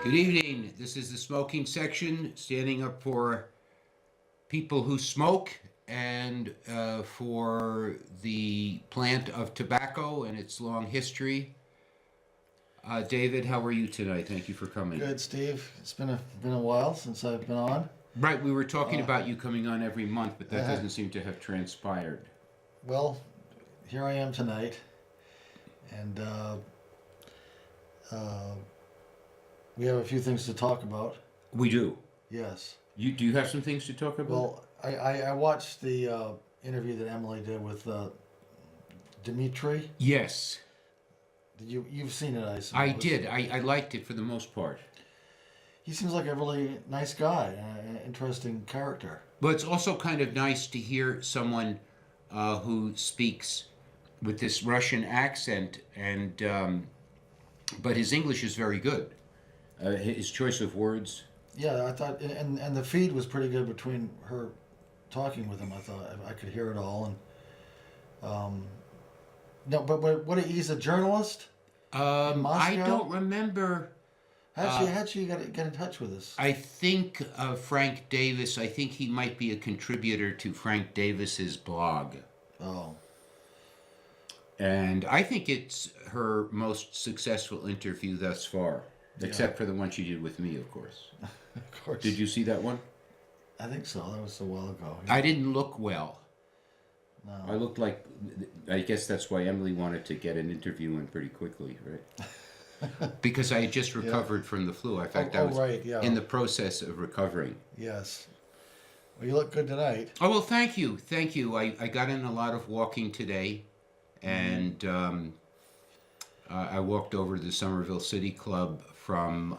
Good evening. This is the smoking section, standing up for people who smoke and for the plant of tobacco and its long history. David, how are you tonight? Thank you for coming. Good, Steve. It's been a while since I've been on. Right, we were talking about you coming on every month, but that doesn't seem to have transpired. Well, here I am tonight, and we have a few things to talk about. We do. Yes. Do you have some things to talk about? Well, I watched the interview that Emily did with Dimitri. Yes. You've seen it, I suppose. I did. I liked it for the most part. He seems like a really nice guy, an interesting character. But it's also kind of nice to hear someone who speaks with this Russian accent, and but his English is very good. His choice of words. Yeah, I thought, and the feed was pretty good between her talking with him. I thought I could hear it all, and no, but what? He's a journalist. In Moscow? I don't remember. How'd she get in touch with us? I think Frank Davis. I think he might be a contributor to Frank Davis's blog. Oh. And I think it's her most successful interview thus far, except for the one she did with me, of course. Of course. Did you see that one? I think so. That was a while ago. I didn't look well. No. I looked like, I guess that's why Emily wanted to get an interview in pretty quickly, right? Because I had just recovered from the flu. In fact, I was in the process of recovering. Yes. Well, you look good tonight. Oh, well, thank you. Thank you. I got in a lot of walking today, and I walked over to the Somerville City Club from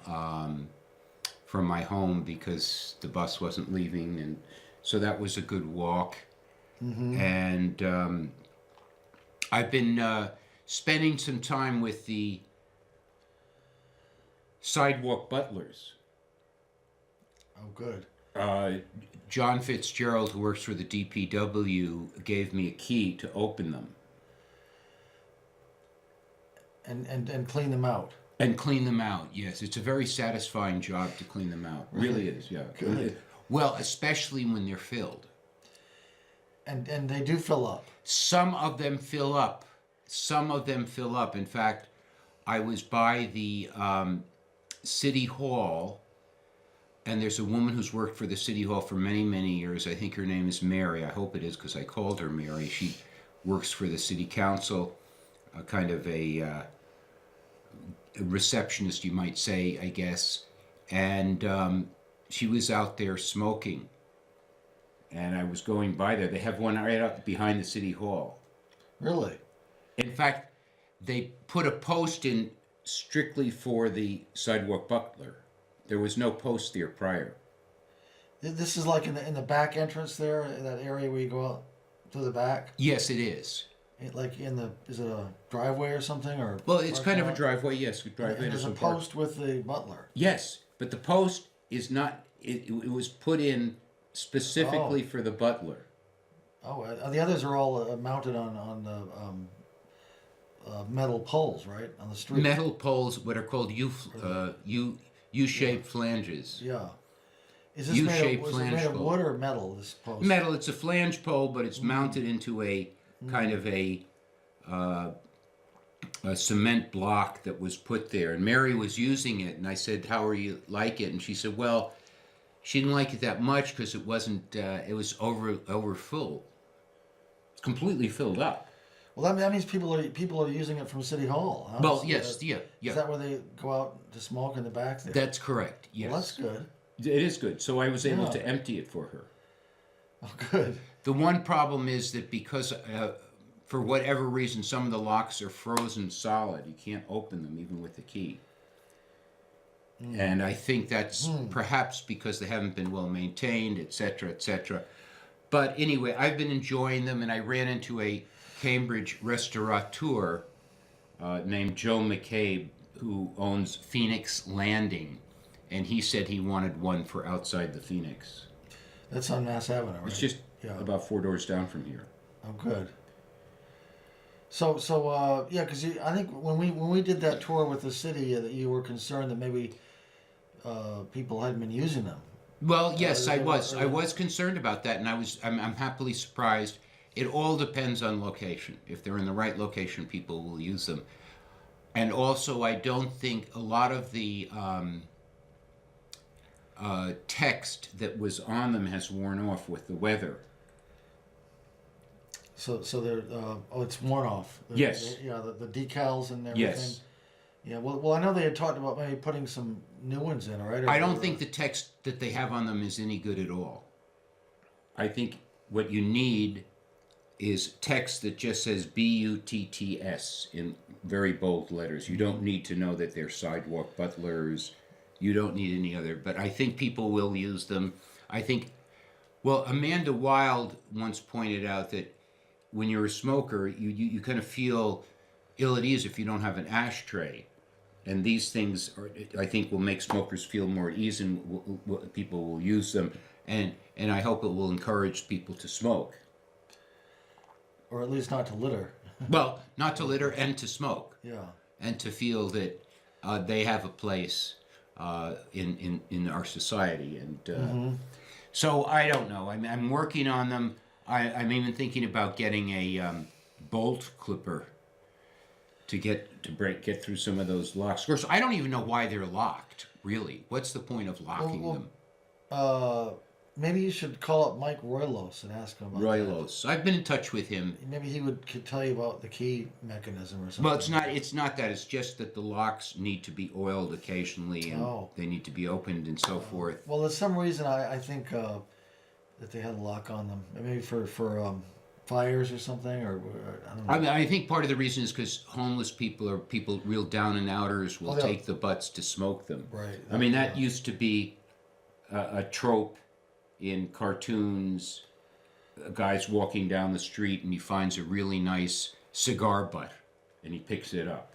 my home because the bus wasn't leaving, and so that was a good walk. Mm-hmm. And I've been spending some time with the Sidewalk Butlers. Oh, good. John Fitzgerald, who works for the DPW, gave me a key to open them. And clean them out. And clean them out, yes. It's a very satisfying job to clean them out. Really is, yeah. Good. Well, especially when they're filled. And they do fill up. Some of them fill up. In fact, I was by the City Hall, and there's a woman who's worked for the City Hall for many, many years. I think her name is Mary. I hope it is because I called her Mary. She works for the City Council, kind of a receptionist, you might say, I guess. And she was out there smoking. And I was going by there. They have one right out behind the City Hall. Really? In fact, they put a post in strictly for the Sidewalk Buttler. There was no post there prior. This is like in the back entrance there, in that area where you go out to the back? Yes, it is. Is it a driveway or something? Or well, it's kind of a driveway, yes. And there's a post with the butler. Yes, but the post is not, it was put in specifically for the butler. Oh, the others are all mounted on the metal poles, right? On the street. Metal poles, what are called U-shaped flanges. Yeah. Is this made of wood or metal, this post? Metal. It's a flange pole, but it's mounted into a kind of a cement block that was put there. And Mary was using it, and I said, "How are you like it?" And she said, "Well, she didn't like it that much because it wasn't. It was over full. It's completely filled up." Well, that means people are using it from City Hall. Huh? Well, yes, yeah. Is that where they go out to smoke in the back there? That's correct. Yes. Well, that's good. It is good. So I was able to empty it for her. Oh, good. The one problem is that because, for whatever reason, some of the locks are frozen solid. You can't open them even with the key. And I think that's perhaps because they haven't been well maintained, etc., etc. But anyway, I've been enjoying them, and I ran into a Cambridge restaurateur named Joe McCabe, who owns Phoenix Landing, and he said he wanted one for outside the Phoenix. That's on Mass Avenue, right? It's just about 4 doors down from here. Oh, good. So yeah, because I think when we did that tour with the city, that you were concerned that maybe people hadn't been using them. Well, yes, I they was. weren't I was concerned about that, and I'm happily surprised. It all depends on location. If they're in the right location, people will use them. And also, I don't think a lot of the text that was on them has worn off with the weather. So they're it's worn off. Yes. Yeah, the decals and everything. Yes. Yeah. Well, I know they had talked about maybe putting some new ones in, right? I don't think the text that they have on them is any good at all. I think what you need is text that just says BUTTS in very bold letters. You don't need to know that they're sidewalk butlers. You don't need any other. But I think people will use them. I think, well, Amanda Wild once pointed out that when you're a smoker, you kind of feel ill at ease if you don't have an ashtray. And these things, I think, will make smokers feel more at ease, and people will use them. And I hope it will encourage people to smoke. Or at least not to litter. Well, not to litter and to smoke. Yeah. And to feel that they have a place in our society. And so I don't know. I'm working on them. I'm even thinking about getting a bolt clipper to get through some of those locks. Of course, I don't even know why they're locked. Really, what's the point of locking them? Maybe you should call up Mike Roylos and ask him about Roylos. I've been in touch with him. Maybe he could tell you about the key mechanism or something. Well, it's not that. It's just that the locks need to be oiled occasionally, and they need to be opened and so forth. Well, there's some reason I think that they had a lock on them. Maybe for fires or something, or I don't know. I mean, I think part of the reason is because homeless people or people real down and outers will take the butts to smoke them. Right. I mean, that used to be a trope in cartoons. A guy's walking down the street and he finds a really nice cigar butt and he picks it up.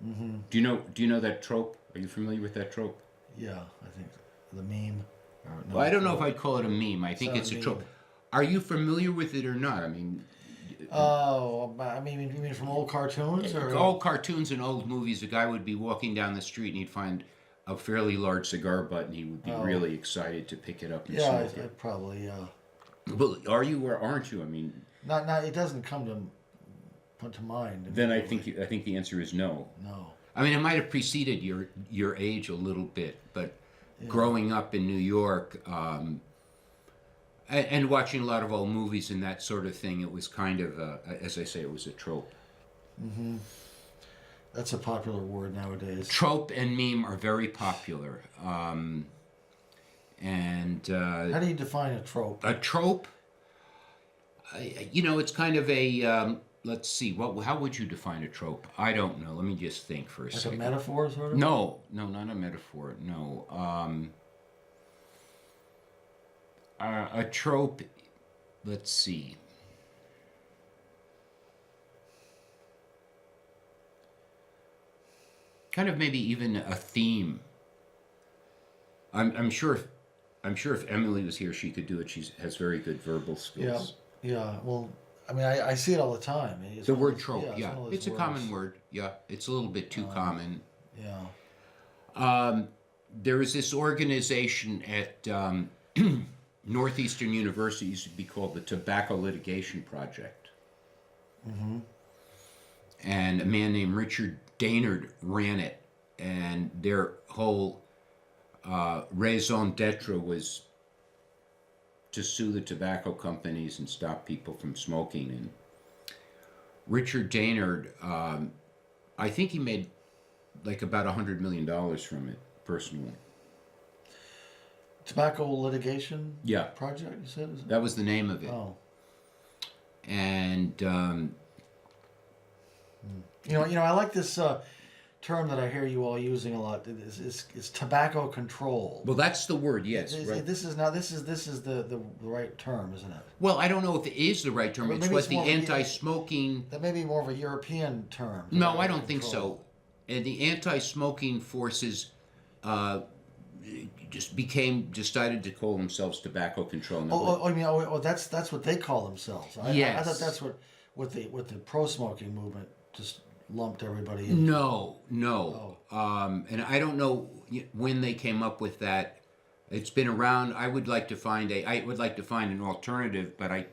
Mm-hmm. Do you know that trope? Are you familiar with that trope? Yeah, I think the meme. Well, I don't know if I'd call it a meme. I think it's a trope. Are you familiar with it or not? I mean... Oh, I mean, you mean from old cartoons? Or old cartoons and old movies, a guy would be walking down the street and he'd find a fairly large cigar butt and he would be really excited to pick it up and smoke it. Yeah, probably, Well, are you or aren't you? I mean... Not. It doesn't come to mind. Then I think the answer is no. No. I mean, it might have preceded your age a little bit, but growing up in New York... and watching a lot of old movies and that sort of thing, it was kind of, as I say, it was a trope. Mm-hmm. That's a popular word nowadays. Trope and meme are very popular. How do you define a trope? A trope, it's kind of a, let's see, how would you define a trope? I don't know. Let me just think for a second. Like a metaphor, sort of? No, not a metaphor. No. A trope, let's see. Kind of maybe even a theme. I'm sure if Emily was here, she could do it. She has very good verbal skills. Yeah. Well, I mean, I see it all the time. The word trope, it's a common word. Yeah, it's a little bit too common. Yeah. There is this organization at Northeastern University, used to be called the Tobacco Litigation Project. Mm-hmm. And a man named Richard Daynard ran it, and their whole raison d'etre was to sue the tobacco companies and stop people from smoking. And Richard Daynard, I think he made like about $100 million from it personally. Tobacco Litigation Project, you said? That was the name of it. Oh. And I like this term that I hear you all using a lot. It's tobacco control. Well, that's the word. Yes, right. This is the right term, isn't it? Well, I don't know if it is the right term. It's what the anti-smoking. That may be more of a European term. No, I don't think so. And the anti-smoking forces decided to call themselves tobacco control. That's what they call themselves. Yes. I thought that's what the pro-smoking movement just lumped everybody in. No. And I don't know when they came up with that. It's been around. I would like to find an alternative, but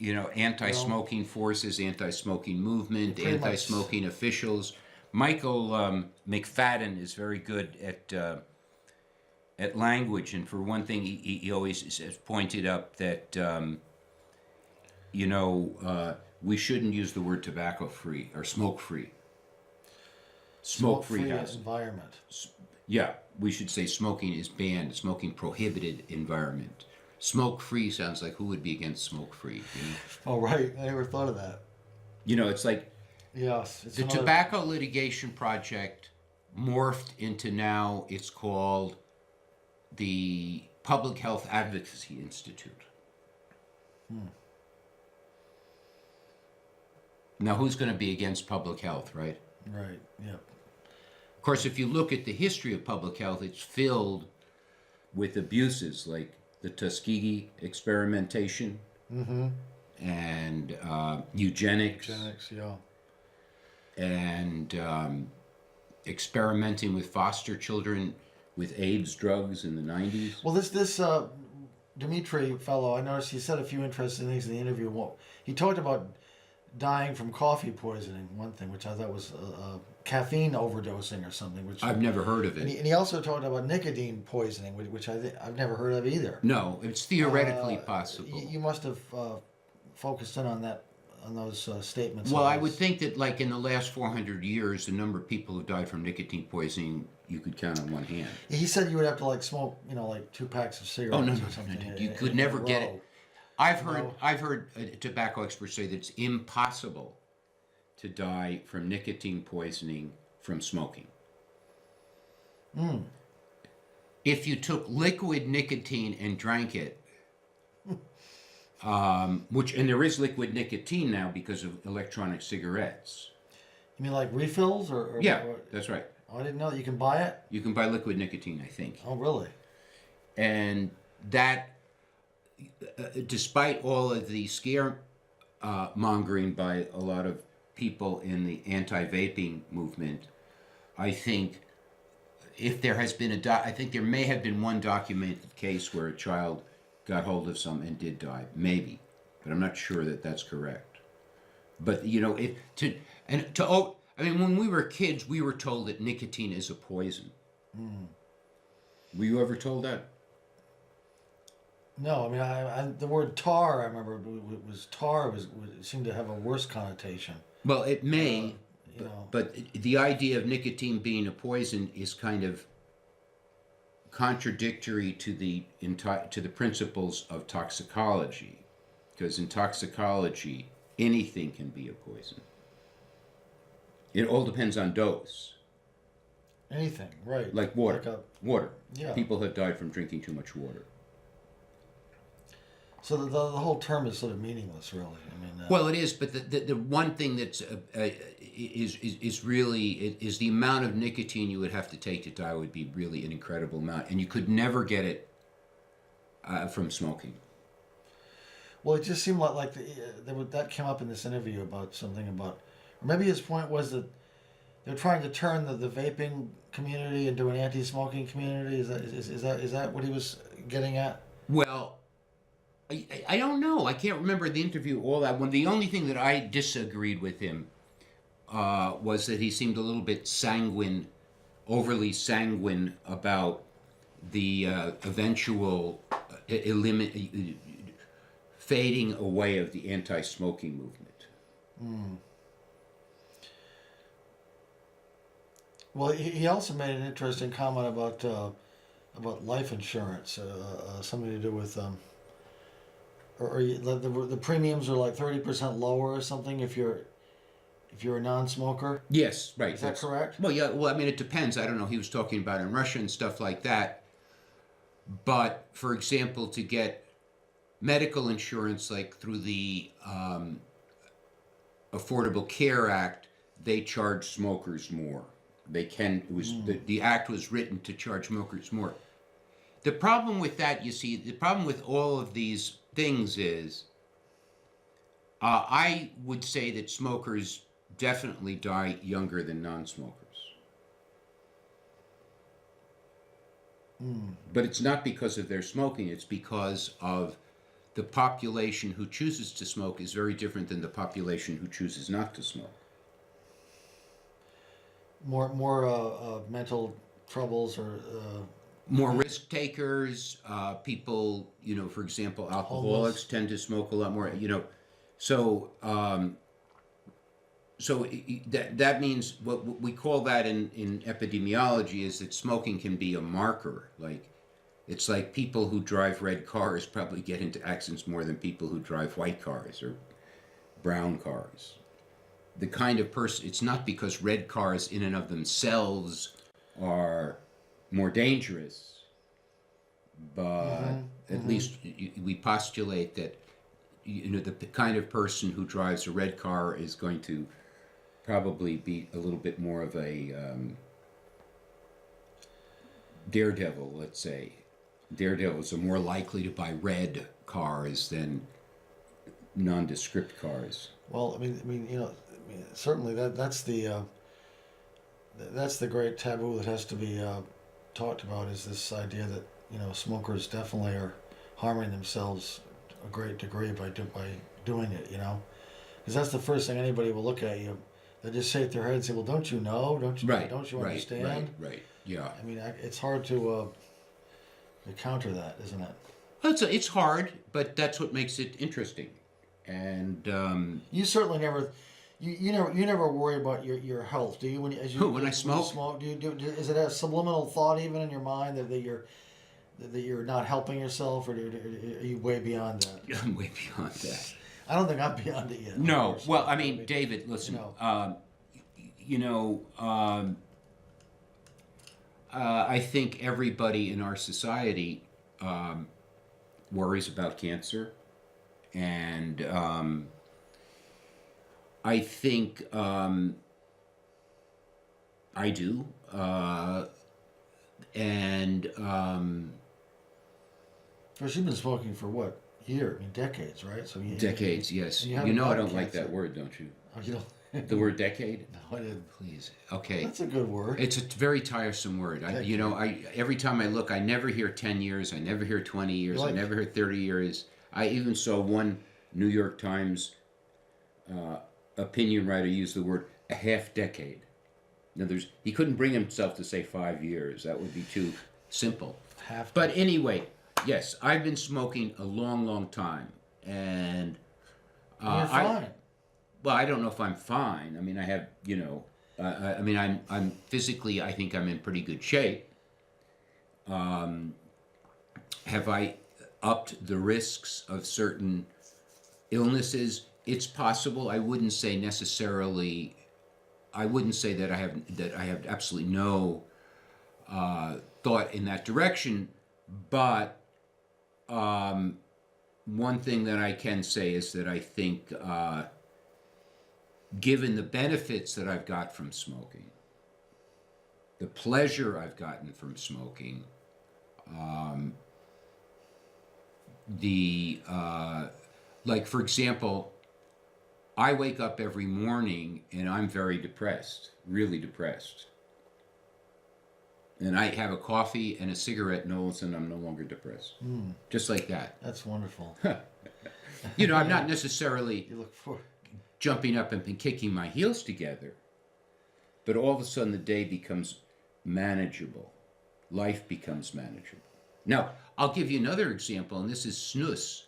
anti-smoking forces, anti-smoking movement, Pretty much. anti-smoking officials. Michael McFadden is very good at language, and for one thing, he always has pointed up that we shouldn't use the word tobacco-free or smoke-free. Smoke-free environment. Yeah, we should say smoking is banned, smoking prohibited environment. Smoke-free sounds like who would be against smoke-free? Oh, right. I never thought of that. It's like yes, the Tobacco Litigation Project morphed into now it's called the Public Health Advocacy Institute. Now, who's going to be against public health, right? Right, yeah. Of course, if you look at the history of public health, it's filled with abuses like the Tuskegee experimentation and eugenics. Eugenics, yeah. And experimenting with foster children with AIDS drugs in the 90s. Well, this Dimitri fellow, I noticed he said a few interesting things in the interview. Well, he talked about dying from coffee poisoning, one thing, which I thought was caffeine overdosing or something. Which I've never heard of it. And he also talked about nicotine poisoning, which I've never heard of either. No, it's theoretically possible. You must have focused in on those statements. Well, I would think that, like in the last 400 years, the number of people who died from nicotine poisoning you could count on one hand. He said you would have to smoke, like 2 packs of cigarettes or something. No. You could never get it. I've heard tobacco experts say that it's impossible to die from nicotine poisoning from smoking. If you took liquid nicotine and drank it, and there is liquid nicotine now because of electronic cigarettes. You mean like refills or yeah, that's right. Oh, I didn't know that you can buy it. You can buy liquid nicotine, I think. Oh, really? And that, despite all of the scare mongering by a lot of people in the anti-vaping movement, I think if there has been I think there may have been one documented case where a child got hold of some and did die, maybe, but I'm not sure that that's correct. But when we were kids, we were told that nicotine is a poison. Were you ever told that? No, I the word tar, I remember it seemed to have a worse connotation. Well, it may, but the idea of nicotine being a poison is kind of contradictory to the principles of toxicology, because in toxicology anything can be a poison. It all depends on dose. Anything, right? Like water. Water. Yeah. People have died from drinking too much water. So the whole term is sort of meaningless, really. Well, it is, but the one thing that's is really the amount of nicotine you would have to take to die would be really an incredible amount, and you could never get it from smoking. Well, it just seemed like that came up in this interview about something about, or maybe his point was that they're trying to turn the vaping community into an anti-smoking community. Is that what he was getting at? Well, I don't know. I can't remember the interview all that one. The only thing that I disagreed with him was that he seemed a little bit overly sanguine about the eventual fading away of the anti-smoking movement. Well, he also made an interesting comment about life insurance, something to do with the premiums are like 30% lower or something if you're a non-smoker. Yes, right. Is that correct? Well, yeah. Well, it depends. I don't know. He was talking about in Russia and stuff like that. But for example, to get medical insurance, like through the Affordable Care Act, they charge smokers more. They can. It was the act was written to charge smokers more. The problem with that, the problem with all of these things is, I would say that smokers definitely die younger than non-smokers. But it's not because of their smoking, it's because of the population who chooses to smoke is very different than the population who chooses not to smoke. More mental troubles or More risk takers, people, for example, alcoholics tend to smoke a lot more, so that means what we call that in epidemiology is that smoking can be a marker. Like, it's like people who drive red cars probably get into accidents more than people who drive white cars or brown cars. The kind of person, it's not because red cars in and of themselves are more dangerous, but at least we postulate that the kind of person who drives a red car is going to probably be a little bit more of a daredevil, let's say. Daredevils are more likely to buy red cars than nondescript cars. Well, certainly that's the great taboo that has to be talked about, is this idea that smokers definitely are harming themselves to a great degree by doing it, because that's the first thing anybody will look at you. They just shake their head and say, "Well, don't you know? Don't you understand?" Right. Yeah. It's hard to counter that, isn't it? Well, it's hard, but that's what makes it interesting. And you certainly never. You never worry about your health, do you? When I smoke? Is it a subliminal thought even in your mind that you're not helping yourself, or are you way beyond that? I'm way beyond that. I don't think I'm beyond it yet. No, well, David, listen. I think everybody in our society worries about cancer, and I think I do, and Because you've been smoking for what? Decades, right? So decades, yes. I don't like that word, don't you? Oh, you don't. The word decade? No, I didn't. Please. Okay. That's a good word. It's a very tiresome word. Every time I look, I never hear 10 years. I never hear 20 years. I never hear 30 years. I even saw one New York Times opinion writer use the word a half decade. Now, he couldn't bring himself to say 5 years. That would be too simple. But anyway, yes, I've been smoking a long, long time, and you're fine. Well, I don't know if I'm fine. I have, I'm physically, I think I'm in pretty good shape. Have I upped the risks of certain illnesses? It's possible. I wouldn't say necessarily. I wouldn't say that I have absolutely no thought in that direction. But one thing that I can say is that I think, given the benefits that I've got from smoking, the pleasure I've gotten from smoking, like, for example, I wake up every morning and I'm very depressed, really depressed. And I have a coffee and a cigarette, and all of a sudden I'm no longer depressed. Just like that. That's wonderful. I'm not necessarily You look for jumping up and kicking my heels together, but all of a sudden the day becomes manageable. Life becomes manageable. Now, I'll give you another example, and this is snus.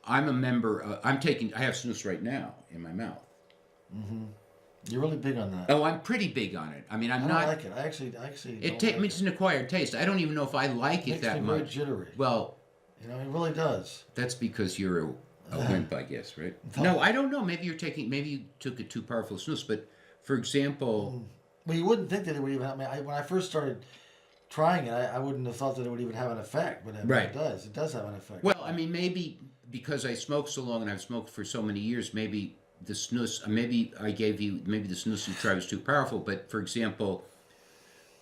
I'm a member. I have snus right now in my mouth. Mm-hmm. You're really big on that. Oh, I'm pretty big on it. I don't like it. I actually. It's an acquired taste. I don't even know if I like it that much. It makes me very jittery. Well, it really does. That's because you're a wimp, I guess, right? No, I don't know. Maybe you took a too powerful snus. But for example, well, you wouldn't think that it would even. When I first started trying it, I wouldn't have thought that it would even have an effect. But it does. It does have an effect. Well, maybe because I smoked so long and I've smoked for so many years, maybe the snus, maybe the snus you tried was too powerful. But for example,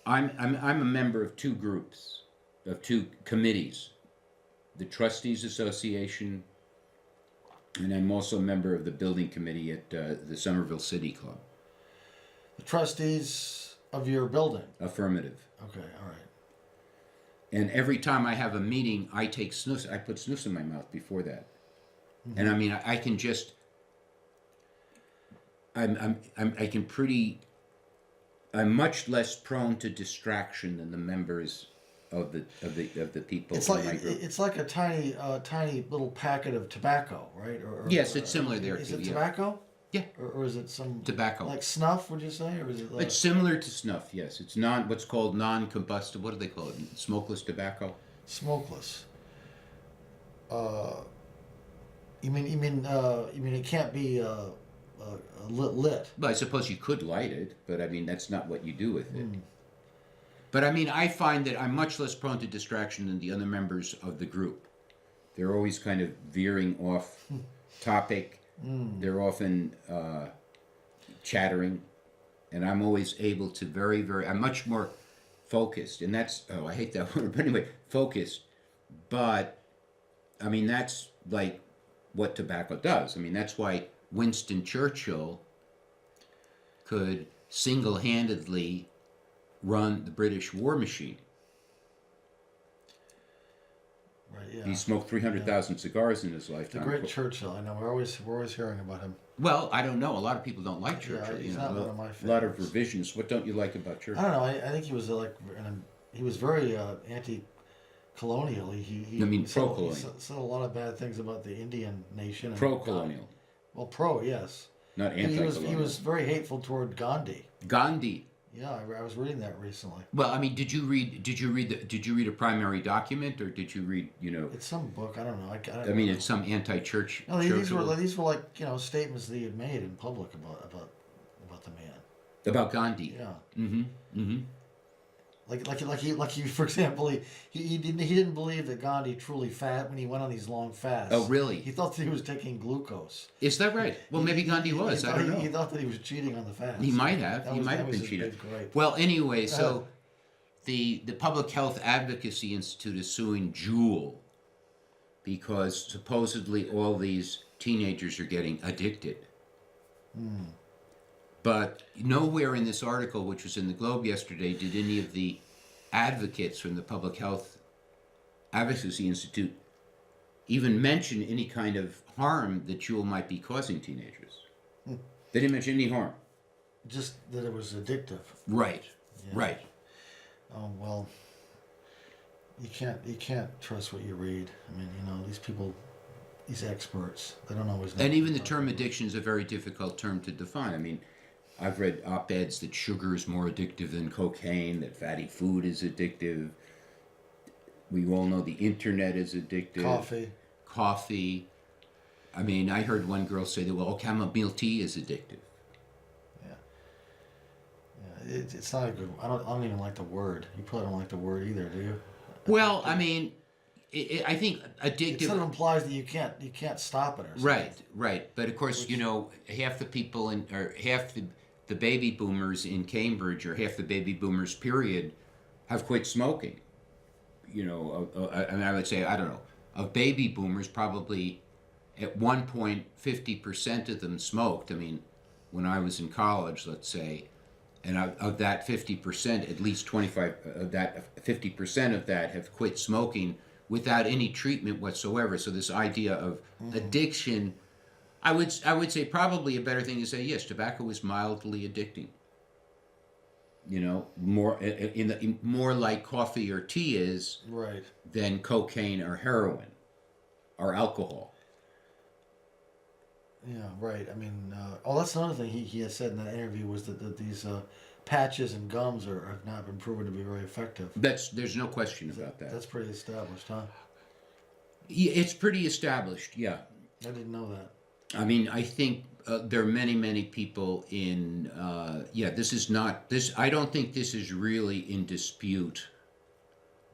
I'm a member of two groups, of two committees, the Trustees Association And I'm also a member of the building committee at the Somerville City Club. The trustees of your building. Affirmative. Okay, all right. And every time I have a meeting, I take snus. I put snus in my mouth before that. Mm-hmm. And I mean, I can just. I'm much less prone to distraction than the members of the people It's in like my group. it's like a tiny little packet of tobacco, right? Yes, it's similar there is too. Is it tobacco? Yeah. Or is it some tobacco? Like snuff? Would you say, or is it? It's similar to snuff. Yes, it's what's called non-combustible. What do they call it? Smokeless tobacco. Smokeless. You mean it can't be lit? Well, I suppose you could light it, but I mean that's not what you do with it. But I mean, I find that I'm much less prone to distraction than the other members of the group. They're always kind of veering off topic. They're often chattering, and I'm always able to I'm much more focused, and that's, I hate that word, but anyway, focused. But, I mean, that's like what tobacco does. I mean, that's why Winston Churchill could single-handedly run the British war machine. Right, yeah. He smoked 300,000 cigars in his lifetime. The great Churchill. I know we're always hearing about him. Well, I don't know. A lot of people don't like Churchill. Yeah, he's not one of my favorites. A lot of revisions. What don't you like about Churchill? I don't know. I think he was he was very anti-colonial. Pro-colonial. He said a lot of bad things about the Indian nation. Pro-colonial. Well, pro, yes. Not anti-colonial. He was very hateful toward Gandhi. Gandhi. Yeah, I was reading that recently. Well, I mean, did you read a primary document, or did you read, It's some book. I don't know. I mean, it's some anti-church. No, these were like statements that he had made in public about the man. About Gandhi. Yeah. Mm-hmm. Mm-hmm. Like he for example, he didn't believe that Gandhi truly fat when he went on these long fasts. Oh, really? He thought that he was taking glucose. Is that right? Well, maybe Gandhi was. I don't know. He thought that he was cheating on the fast. He might have. He might have been cheating. Well, anyway, so the Public Health Advocacy Institute is suing Juul because supposedly all these teenagers are getting addicted. But nowhere in this article, which was in the Globe yesterday, did any of the advocates from the Public Health Advocacy Institute even mention any kind of harm that Juul might be causing teenagers. They didn't mention any harm. Just that it was addictive. Right. Yeah. Right. Oh well. You can't trust what you read. I mean, these people, these experts, they don't always know. And even the term addiction is a very difficult term to define. I mean, I've read op-eds that sugar is more addictive than cocaine, that fatty food is addictive. We all know the internet is addictive. Coffee. I mean, I heard one girl say that, well, chamomile tea is addictive. Yeah, it's not a good. I don't even like the word. You probably don't like the word either, do you? Well, I mean, I think addictive. It sort of implies that you can't stop it or something. Right. But of course, half the people or half the baby boomers in Cambridge, or half the baby boomers period, have quit smoking. And I would say, I don't know, of baby boomers, probably at one point 50% of them smoked. I mean, when I was in college, let's say, and of that 50%, at least 50% of that have quit smoking without any treatment whatsoever. So this idea of addiction, I would say probably a better thing to say, yes, tobacco is mildly addicting. More like coffee or tea is than cocaine or heroin or alcohol. Yeah, right. I mean, that's another thing he has said in that interview was that these patches and gums have not been proven to be very effective. There's no question about that. That's pretty established, huh? Yeah, it's pretty established. Yeah. I didn't know that. I mean, I think there are many people in. This is not this. I don't think this is really in dispute.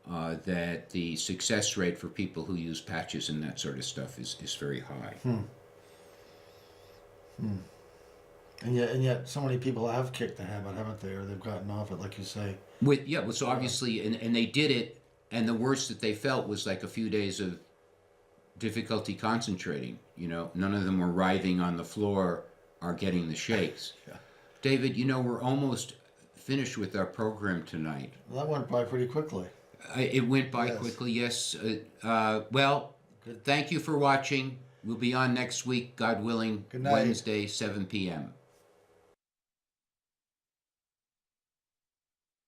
That the success rate for people who use patches and that sort of stuff is very high. And yet, so many people have kicked the habit, haven't they? Or they've gotten off it, like you say. So obviously, and they did it, and the worst that they felt was like a few days of difficulty concentrating. You know, none of them were writhing on the floor or getting the shakes. Yeah. David, you know, we're almost finished with our program tonight. Well, that went by pretty quickly. It went by Yes. quickly, yes. Well, Good. thank you for watching. We'll be on next week, God willing, Good night. Wednesday, 7 p.m.